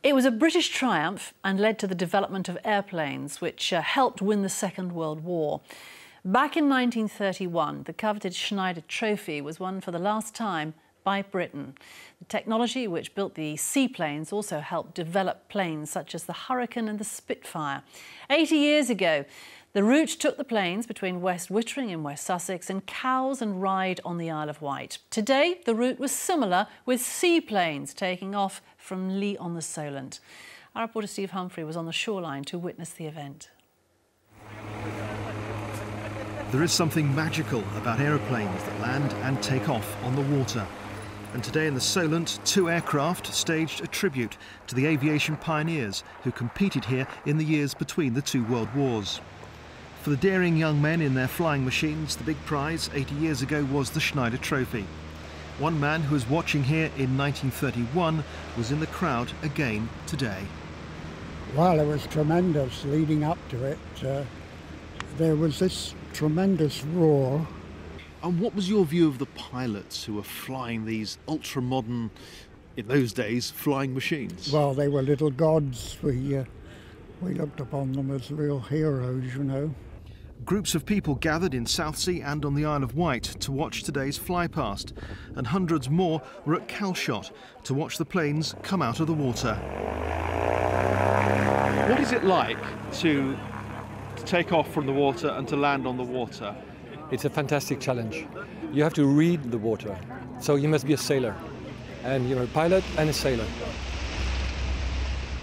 It was a British triumph and led to the development of airplanes, which helped win the Second World War. Back in 1931, the coveted Schneider Trophy was won for the last time by Britain. The technology which built the Seaplanes also helped develop planes such as the Hurricane and the Spitfire. 80 years ago, the route took the planes between West Wittering in West Sussex and Cowes and Ryde on the Isle of Wight. Today, the route was similar, with seaplanes taking off from Lee on the Solent. Our reporter Steve Humphrey was on the shoreline to witness the event. There is something magical about aeroplanes that land and take off on the water. And today in the Solent, 2 aircraft staged a tribute to the aviation pioneers who competed here in the years between the 2 world wars. For the daring young men in their flying machines, the big prize 80 years ago was the Schneider Trophy. One man who was watching here in 1931 was in the crowd again today. Well, it was tremendous leading up to it. There was this tremendous roar. And what was your view of the pilots who were flying these ultra-modern, in those days, flying machines? Well, they were little gods. We looked upon them as real heroes, you know. Groups of people gathered in Southsea and on the Isle of Wight to watch today's flypast, and hundreds more were at calshot to watch the planes come out of the water. What is it like to take off from the water and to land on the water? It's a fantastic challenge. You have to read the water, so you must be a sailor, and you're a pilot and a sailor.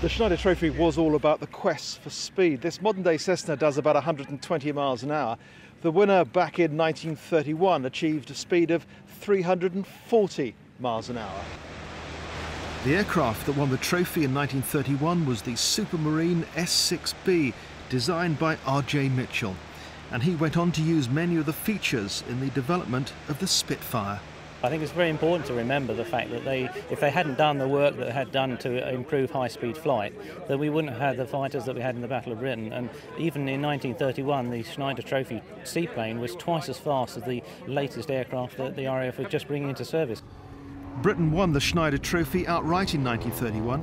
The Schneider Trophy was all about the quest for speed. This modern-day Cessna does about 120 miles an hour. The winner back in 1931 achieved a speed of 340 miles an hour. The aircraft that won the trophy in 1931 was the Supermarine S6B, designed by R.J. Mitchell. And he went on to use many of the features in the development of the Spitfire. I think it's very important to remember the fact that if they hadn't done the work that they had done to improve high-speed flight, then we wouldn't have had the fighters that we had in the Battle of Britain. And even in 1931, the Schneider Trophy seaplane was twice as fast as the latest aircraft that the RAF was just bringing into service. Britain won the Schneider Trophy outright in 1931,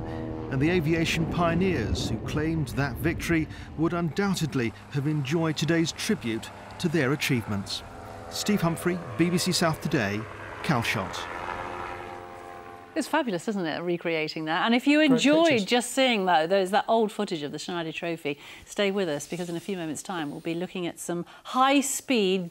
and the aviation pioneers who claimed that victory would undoubtedly have enjoyed today's tribute to their achievements. Steve Humphrey, BBC South Today, calshot. It's fabulous, isn't it, recreating that? And if you enjoyed just seeing that old footage of the Schneider Trophy, stay with us, because in a few moments' time we'll be looking at some high-speed